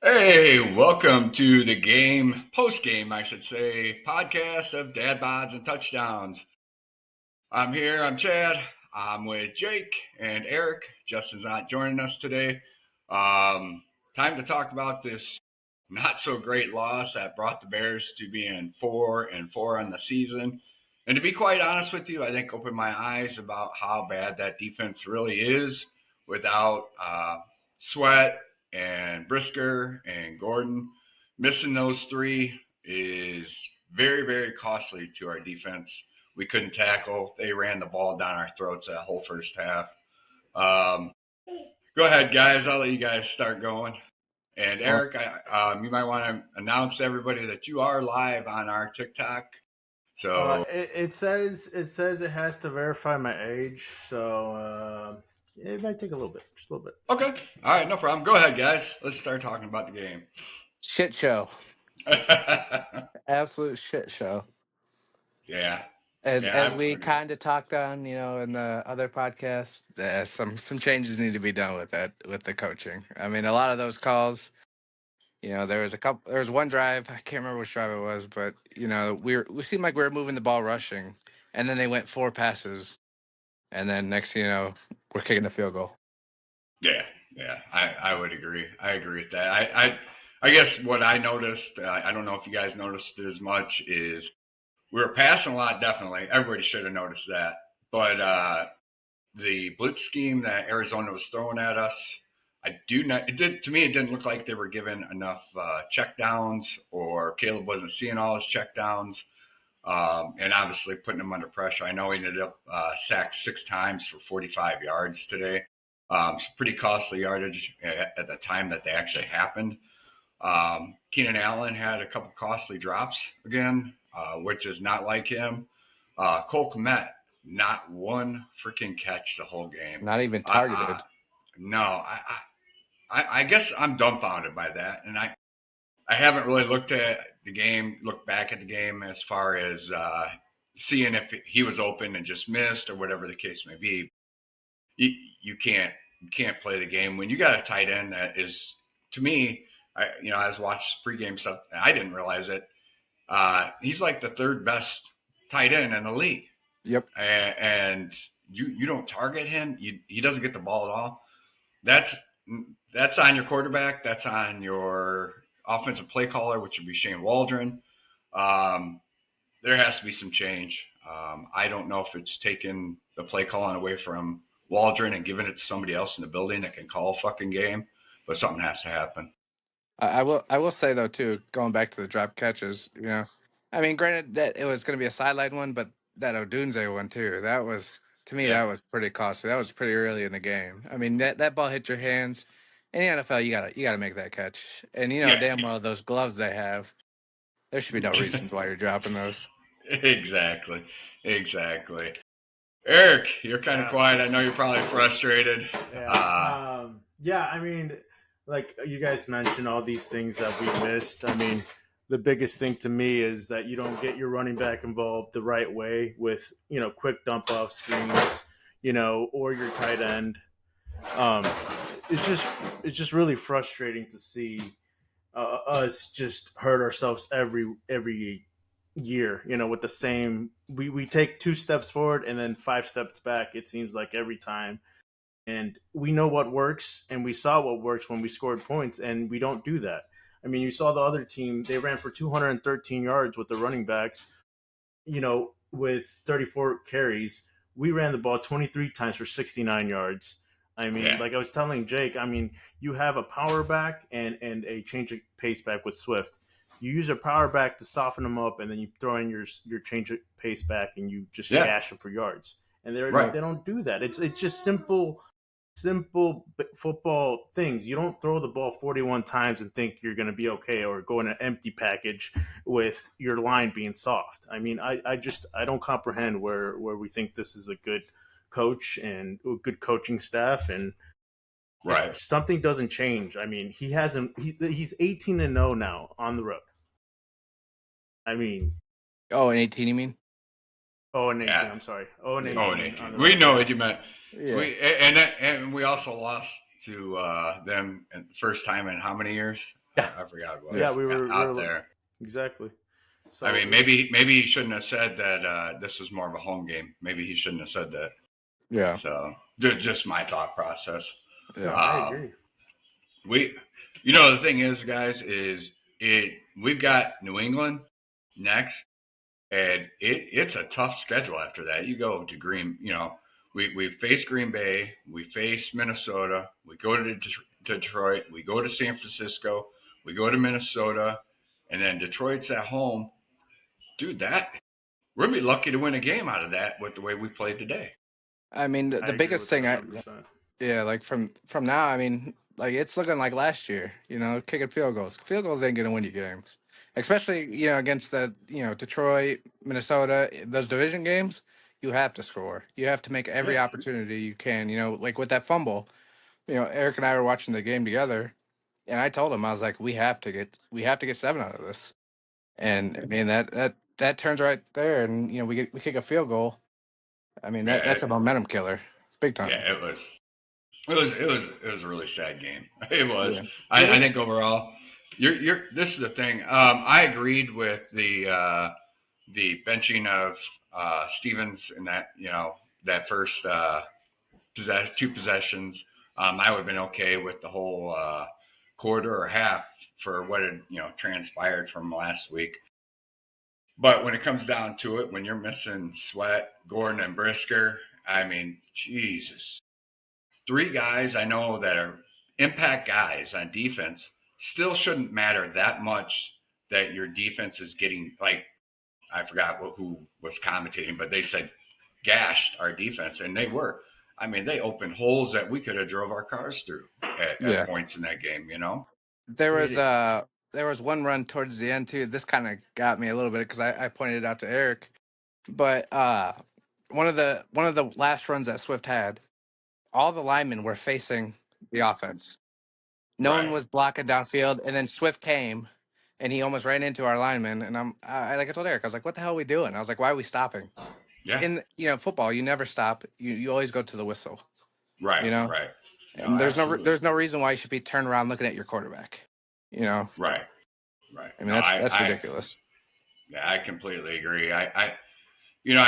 Hey, welcome to the post game, I should say, podcast of Dad Bods and Touchdowns. I'm here, I'm Chad. I'm with Jake and Eric. Justin's not joining us today. Time to talk about this not so great loss that brought the Bears to being 4-4 on the season. And to be quite honest with you, I think opened my eyes about how bad that defense really is without Sweat and Brisker and Gordon. Missing those three is very, very costly to our defense. We couldn't tackle. They ran the ball down our throats that whole first half. Um, Go ahead, guys. I'll let you guys start going. And Well, Eric, you might want to announce to everybody that you are live on our TikTok. So, It says it has to verify my age, so it might take a little bit, just a little bit. okay. All right, no problem. Go ahead, guys. Let's start talking about the game. shit show. Absolute shit show. Yeah. As Yeah. we kind of talked on, in the other podcast, some changes need to be done with the coaching. I mean, a lot of those calls, there was one drive, I can't remember which drive it was, but we seemed like we were moving the ball rushing, and then they went four passes, and then next thing you know, we're kicking a field goal. Yeah. Yeah. I would agree. I agree with that. I guess what I noticed, I don't know if you guys noticed as much, is we were passing a lot, definitely. Everybody should have noticed that. But the blitz scheme that Arizona was throwing at us, I do not. It did to me. It didn't look like they were given enough check downs, or Caleb wasn't seeing all his check downs, and obviously putting him under pressure. I know he ended up sacked 6 times for 45 yards today. It's pretty costly yardage at the time that they actually happened. Keenan Allen had a couple costly drops again, which is not like him. Cole Kmet, not one freaking catch the whole game. Not even targeted. No, I guess I'm dumbfounded by that, and I haven't really looked back at the game as far as seeing if he was open and just missed or whatever the case may be. You, you can't play the game when you got a tight end that is, to me, I was watching pregame stuff. And I didn't realize it. He's like the third best tight end in the league. Yep. And you don't target him. He doesn't get the ball at all. That's on your quarterback. That's on your offensive play caller, which would be Shane Waldron. There has to be some change. I don't know if it's taking the play calling away from Waldron and giving it to somebody else in the building that can call a fucking game, but something has to happen. I will say though too, going back to the drop catches, I mean, granted that it was going to be a sideline one, but that Odunze one too, that was to me Yeah. that was pretty costly. That was pretty early in the game. I mean, that ball hit your hands. In the NFL, you gotta make that catch, and Yeah. damn well those gloves they have, there should be no reasons why you're dropping those. Exactly. Exactly. Eric, you're kind of quiet. I know you're probably frustrated. Yeah, I mean, like you guys mentioned, all these things that we missed. I mean, the biggest thing to me is that you don't get your running back involved the right way with quick dump off screens, or your tight end. Um, it's just really frustrating to see us just hurt ourselves every year, with the same we take 2 steps forward and then 5 steps back, it seems like every time. And we know what works, and we saw what works when we scored points, and we don't do that. I mean, you saw the other team, they ran for 213 yards with the running backs, with 34 carries. We ran the ball 23 times for 69 yards. I mean, Yeah. like I was telling Jake, I mean, you have a power back and a change of pace back with Swift. You use a power back to soften them up, and then you throw in your change of pace back, and you just Yeah. gash them for yards. And Right. they don't do that. It's just simple football things. You don't throw the ball 41 times and think you're going to be okay, or go in an empty package with your line being soft. I mean, I don't comprehend where we think this is a good coach and a good coaching staff. And Right. if something doesn't change, I mean, he's 18-0 now on the road. I mean, Oh, and 18, you mean? 0-18. Yeah. I'm sorry, 0-18. Oh, on the 18. road. We know what you meant. Yeah. And we also lost to them the first time in how many years? I forgot what. Yeah, we were out there. Exactly. So I mean, maybe he shouldn't have said that this was more of a home game. Maybe he shouldn't have said that. Yeah. So just my thought process. No, Yeah. I agree. The thing is, guys, we've got New England next, and it's a tough schedule after that. You go to we face Green Bay, we face Minnesota, we go to Detroit, we go to San Francisco, we go to Minnesota, and then Detroit's at home. Dude, we're gonna be lucky to win a game out of that with the way we played today. I mean, I the agree biggest with thing that 100%. yeah, like from now, I mean, like it's looking like last year, kicking field goals. Field goals ain't gonna win you games, especially against Detroit, Minnesota, those division games. You have to score. You have to make every Yeah. opportunity you can. Like with that fumble. Eric and I were watching the game together, and I told him I was like, we have to get 7 out of this, and I mean that turns right there, and we kick a field goal. I mean that's a momentum killer, big time. Yeah, it was a really sad game. It was. Yeah. I think overall, this is the thing. I agreed with the benching of Stevens in that first two possessions. I would have been okay with the whole quarter or half for what had transpired from last week. But when it comes down to it, when you're missing Sweat, Gordon, and Brisker, I mean, Jesus, 3 guys I know that are impact guys on defense still shouldn't matter that much that your defense is getting, like, I forgot who was commentating, but they said gashed our defense, and they were. I mean, they opened holes that we could have drove our cars through at points in that game, There was one run towards the end too. This kind of got me a little bit because I pointed it out to Eric, but one of the last runs that Swift had, all the linemen were facing the offense. No one Right. was blocking downfield, and then Swift came, and he almost ran into our lineman. And like I told Eric, I was like, "What the hell are we doing?" I was like, "Why are we stopping?" Yeah. In football, you never stop. You always go to the whistle. Right. Right. No, and there's no reason why you should be turned around looking at your quarterback. Right. Right. I mean, that's ridiculous. Yeah, I completely agree. I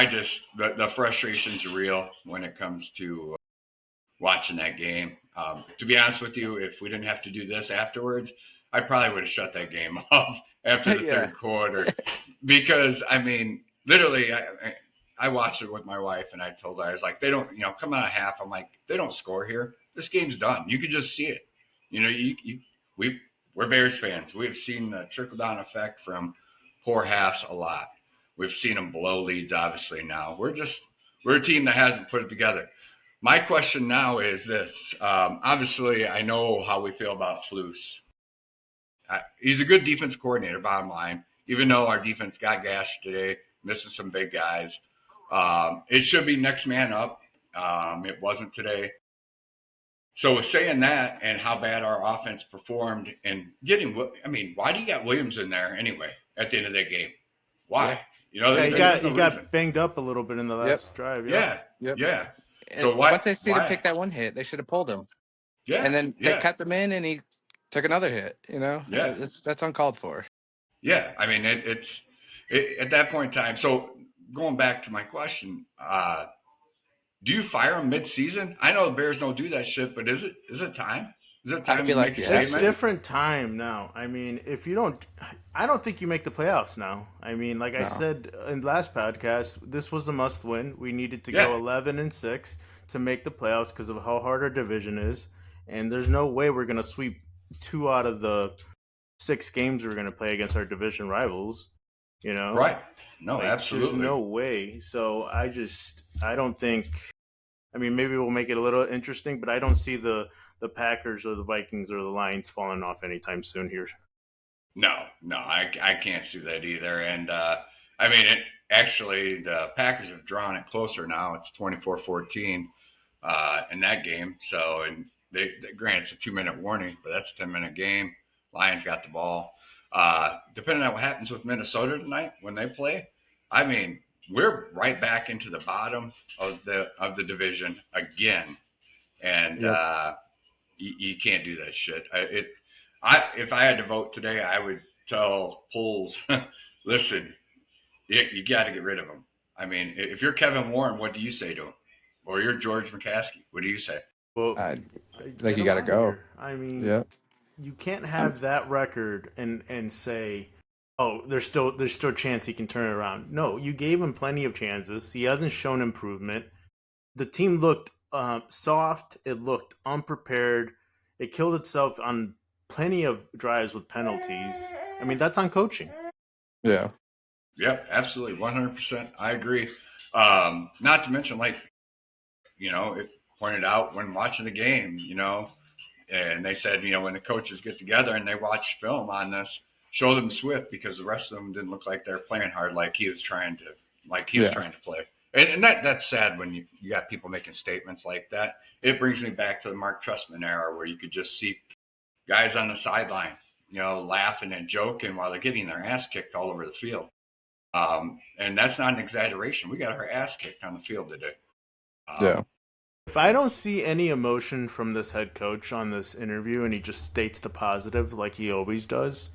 just the frustration's real when it comes to watching that game. To be honest with you, if we didn't have to do this afterwards, I probably would have shut that game off after the third quarter, because I mean, literally, I watched it with my wife, and I told her, I was like, they don't, come out of half. I'm like, they don't score here. This game's done. You could just see it. We're Bears fans. We've seen the trickle down effect from poor halves a lot. We've seen them blow leads, obviously. Now we're a team that hasn't put it together. My question now is this. Obviously, I know how we feel about Flus. He's a good defense coordinator, bottom line, even though our defense got gashed today, missing some big guys. It should be next man up. It wasn't today. So with saying that and how bad our offense performed and why do you got Williams in there anyway at the end of that game? Why? Yeah. He got banged up a little bit in the last drive. Yeah. So once they see him take that one hit, they should have pulled him. Yeah. And then they kept him in, and he took another hit. Yeah. That's uncalled for. Yeah, I mean it's at that point in time. So going back to my question, do you fire him mid-season? I know the Bears don't do that shit, but is it time? Is it time? I feel like it's different time now. I mean, if you don't, I don't think you make the playoffs now. I mean, like I said in the last podcast, this was a must-win. We needed to go 11-6 to make the playoffs because of how hard our division is, and there's no way we're gonna sweep 2 out of the 6 games we're gonna play against our division rivals. Right? No, absolutely. There's no way. So I don't think. I mean, maybe we'll make it a little interesting, but I don't see the Packers or the Vikings or the Lions falling off anytime soon here. No, I can't see that either. And I mean, actually, the Packers have drawn it closer now. It's 24-14 in that game. So, and granted, it's a 2-minute warning, but that's a 10-minute game. Lions got the ball. Depending on what happens with Minnesota tonight when they play, I mean, we're right back into the bottom of the division again, and you can't do that shit. if I had to vote today, I would tell Poles, listen, you got to get rid of him. I mean, if you're Kevin Warren, what do you say to him? Or you're George McCaskey, what do you say? Well, I like get you him got to out of go. here. I mean, Yeah. you can't I'm, have that record and say, oh, there's still a chance he can turn it around. No, you gave him plenty of chances. He hasn't shown improvement. The team looked soft. It looked unprepared. It killed itself on plenty of drives with penalties. I mean, that's on coaching. yeah. Yep, absolutely, 100%. I agree. Not to mention, like, it pointed out when watching the game, and they said, when the coaches get together and they watch film on this, show them Swift because the rest of them didn't look like they're playing hard like he was trying Yeah. to play. And that's sad when you got people making statements like that. It brings me back to the Mark Trustman era where you could just see guys on the sideline, laughing and joking while they're getting their ass kicked all over the field. And that's not an exaggeration. We got our ass kicked on the field today. Yeah. If I don't see any emotion from this head coach on this interview and he just states the positive like he always does,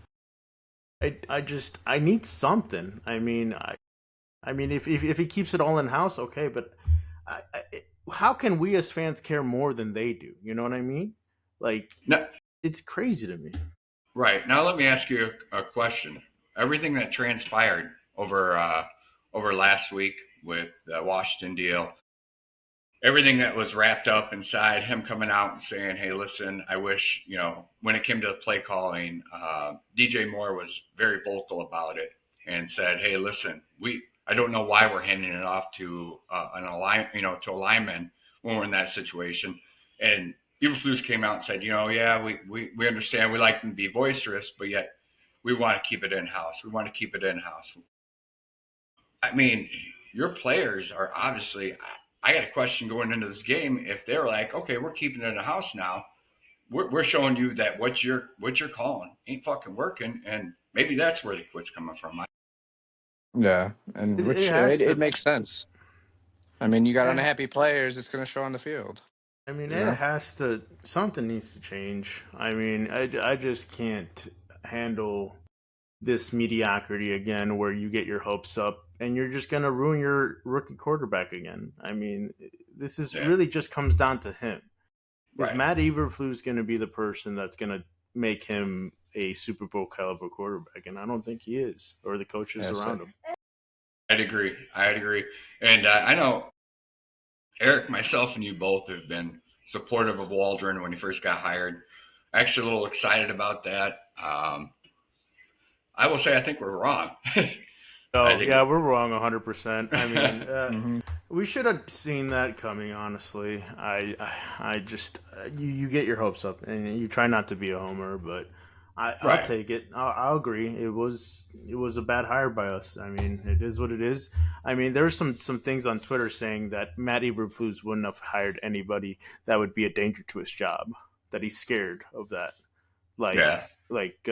I need something. I mean, if he keeps it all in house, okay. But how can we as fans care more than they do? You know what I mean? Like, No, it's crazy to me. right. Now let me ask you a question. Everything that transpired over last week with the Washington deal, everything that was wrapped up inside him coming out and saying, "Hey, listen, I wish when it came to the play calling, DJ Moore was very vocal about it and said, "Hey, listen, I don't know why we're handing it off to to a lineman when we're in that situation." And Eberflus came out and said, "Yeah, we understand. We like them to be boisterous, but yet we want to keep it in house. We want to keep it in house." I mean, your players are obviously. I got a question going into this game. If they're like, okay, we're keeping it in the house now, we're showing you that what you're calling ain't fucking working, and maybe that's where the quit's coming from. Yeah. And It which has it to. makes sense. I mean, you got Eh, unhappy players, it's going to show on the field. I mean, You it know? has to. Something needs to change. I mean, I just can't handle this mediocrity again where you get your hopes up and you're just going to ruin your rookie quarterback again. I mean, this is Yeah, really just comes down to him. Is right. Matt Eberflus going to be the person that's going to make him a Super Bowl caliber quarterback? And I don't think he is, or the coaches Yeah. So, around him. I'd agree. I'd agree. And I know Eric, myself, and you both have been supportive of Waldron when he first got hired. Actually, a little excited about that. I will say I think we're wrong. I Oh think yeah, we're wrong 100%. I mean, hmm we should have seen that coming. Honestly, I just you get your hopes up and you try not to be a homer, but I'll right. take it. I'll agree. It was a bad hire by us. I mean, it is what it is. I mean, there's some things on Twitter saying that Matt Eberflus wouldn't have hired anybody that would be a danger to his job. That he's scared of that. Like Yeah. like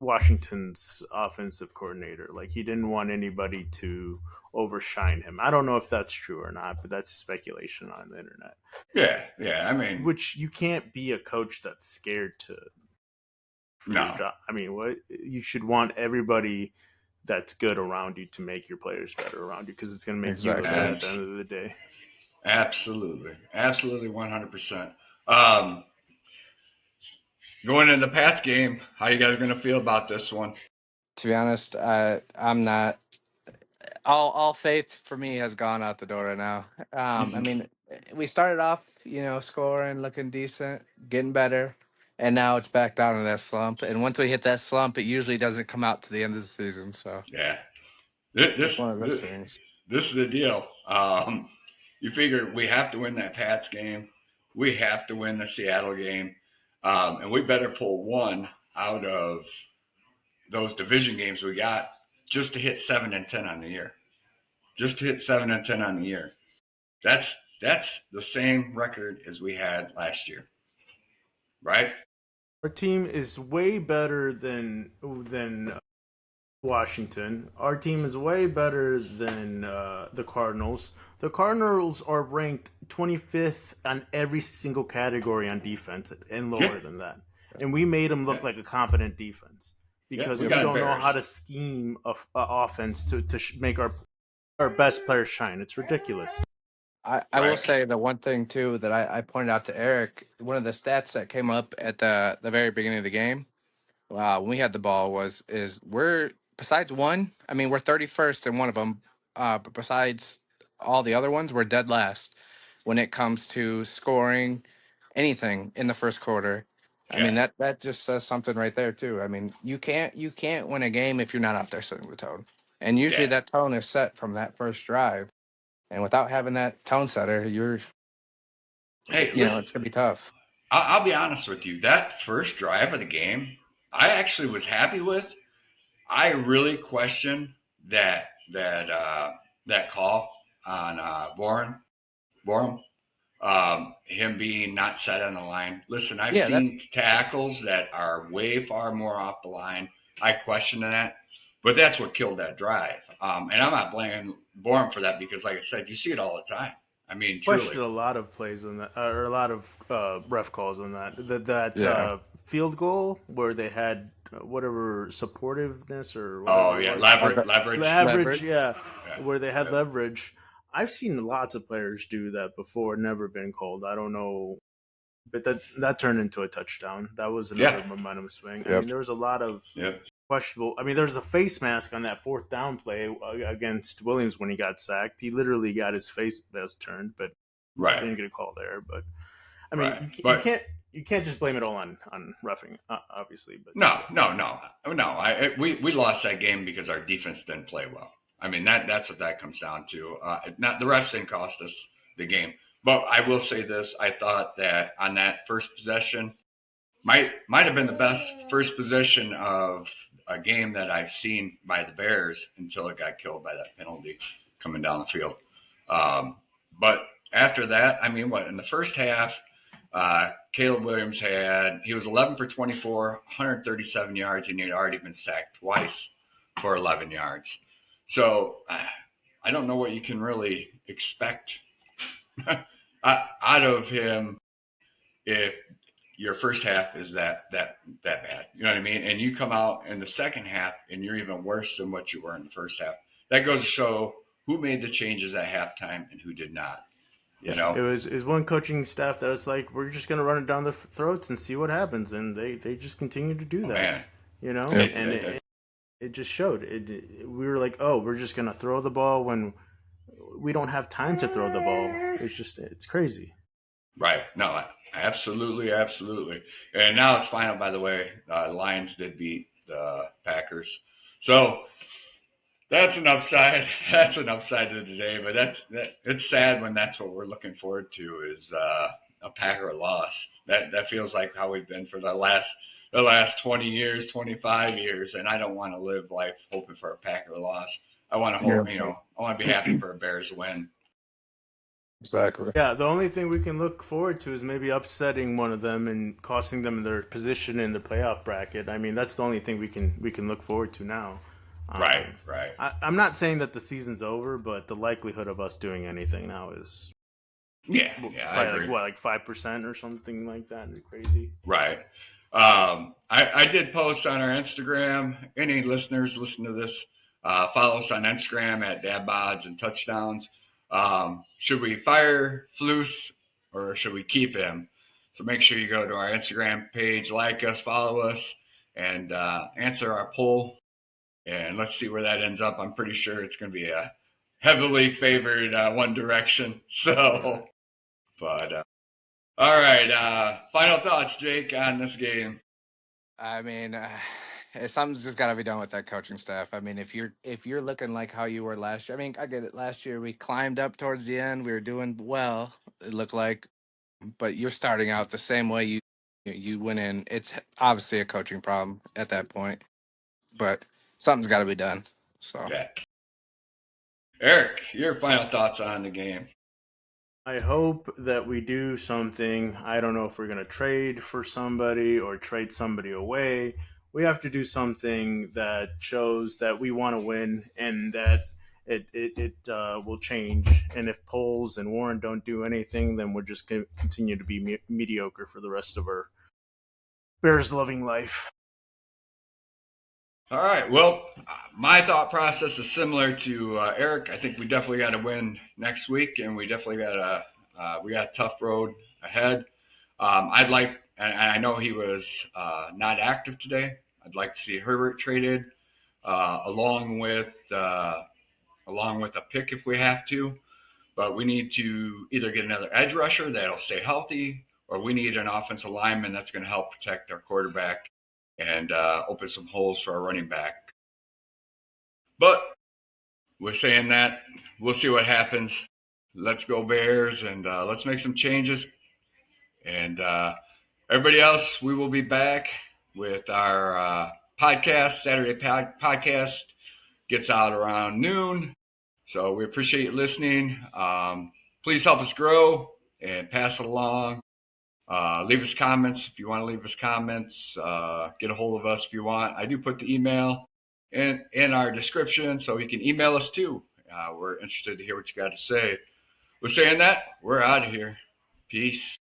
Washington's offensive coordinator. Like he didn't want anybody to overshine him. I don't know if that's true or not, but that's speculation on the internet. Yeah. Yeah. I mean, Which you can't be a coach that's scared to for your no. job. I mean, what you should want everybody that's good around you to make your players better around you because it's going to make you look good Exactly. at the end of the day. Absolutely. Absolutely 100%. Um, Going into the Pats game, how you guys going to feel about this one? To be honest, I'm not. All faith for me has gone out the door right now. I mean, we started off, scoring, looking decent, getting better, and now it's back down to that slump. And once we hit that slump, it usually doesn't come out to the end of the season. So Yeah. it's This, one of those this, things. this is the deal. You figure we have to win that Pats game. We have to win the Seattle game. And we better pull one out of those division games we got just to hit 7-10 on the year. Just to hit 7-10 on the year. That's the same record as we had last year, right? Our team is way better than Washington. Our team is way better than the Cardinals. The Cardinals are ranked 25th on every single category on defense and Yeah, lower than that. and we made them look Yeah. like a competent defense because we we got don't know how embarrassed. to scheme a offense to make our best players shine. It's ridiculous. I will Right. say the one thing too that I pointed out to Eric, one of the stats that came up at the very beginning of the game, when we had the ball is we're besides one, I mean we're 31st in one of them, but besides all the other ones, we're dead last when it comes to scoring anything in the first quarter. I Yeah. mean that just says something right there too. I mean you can't win a game if you're not out there setting the tone, and usually Yeah. that tone is set from that first drive. And without having that tone setter, Hey, listen. it's gonna be tough. I'll be honest with you. That first drive of the game, I actually was happy with. I really question that call on Borum, him being not set on the line. Listen, I've Yeah, that's seen tackles that are way far more off the line. I question that, but that's what killed that drive. And I'm not blaming Borum for that because, like I said, you see it all the time. I mean, truly. Questioned a lot of plays on that, or a lot of ref calls on that. That yeah. field goal where they had whatever supportiveness or Oh whatever it yeah, was, leverage. leverage, Leverage. yeah, Yeah, where they had yeah. leverage. I've seen lots of players do that before, never been called. I don't know, but that turned into a touchdown. That was another Yeah. momentum swing. I Yep. mean, there was a lot of Yep. questionable. I mean, there's a face mask on that fourth down play against Williams when he got sacked. He literally got his face mask turned, but Right. didn't get a call there. But I mean, Right. But you can't just blame it all on roughing, obviously. But no. We lost that game because our defense didn't play well. I mean that's what that comes down to. Not the refs didn't cost us the game, but I will say this: I thought that on that first possession might have been the best first possession of a game that I've seen by the Bears until it got killed by that penalty coming down the field. But after that, I mean, what in the first half? Caleb Williams he was 11 for 24, 137 yards, and he had already been sacked twice for 11 yards. So I don't know what you can really expect out of him if your first half is that bad. You know what I mean? And you come out in the second half and you're even worse than what you were in the first half. That goes to show who made the changes at halftime and who did not. You yeah, know? it was one coaching staff that was like, we're just gonna run it down their throats and see what happens, and they just continue to do Oh, that. man. You know, Yep. and it just showed. We were like, oh, we're just gonna throw the ball when we don't have time to throw the ball. It's crazy. Right. No, absolutely. And now it's final, by the way. Lions did beat the Packers. So that's an upside. That's an upside to today. But it's sad when that's what we're looking forward to is a Packer loss. That feels like how we've been for the last 20 years, 25 years. And I don't want to live life hoping for a Packer loss. I want to hope, I want to be happy for a Bears win. Exactly. Yeah, the only thing we can look forward to is maybe upsetting one of them and costing them their position in the playoff bracket. I mean, that's the only thing we can look forward to now. Right. I'm not saying that the season's over, but the likelihood of us doing anything now is Yeah, I probably agree. like 5% or something like that. Crazy. Right. I did post on our Instagram. Any listeners listen to this, follow us on Instagram at DadBods and Touchdowns. Should we fire Flus or should we keep him? So make sure you go to our Instagram page, like us, follow us, and answer our poll. And let's see where that ends up. I'm pretty sure it's going to be a heavily favored One Direction. So, but all right. Final thoughts, Jake, on this game. I mean, something's just got to be done with that coaching staff. I mean, if you're looking like how you were last year, I mean, I get it. Last year we climbed up towards the end. We were doing well. It looked like, but you're starting out the same way you went in. It's obviously a coaching problem at that point, but something's got to be done. So. Okay. Eric, your final thoughts on the game. I hope that we do something. I don't know if we're going to trade for somebody or trade somebody away. We have to do something that shows that we want to win and that it will change. And if Poles and Warren don't do anything, then we're just going to continue to be mediocre for the rest of our Bears loving life. All right. Well, my thought process is similar to Eric. I think we definitely got to win next week, and we definitely got a tough road ahead. I'd like, and I know he was not active today. I'd like to see Herbert traded, along with a pick if we have to. But we need to either get another edge rusher that'll stay healthy, or we need an offensive lineman that's going to help protect our quarterback and open some holes for our running back. But we're saying that we'll see what happens. Let's go Bears, and let's make some changes. And everybody else, we will be back with our podcast. Saturday podcast gets out around noon. So we appreciate you listening. Please help us grow and pass it along. Leave us comments if you want to leave us comments. Get a hold of us if you want. I do put the email in our description, so you can email us too. We're interested to hear what you got to say. With saying that, we're out of here. Peace.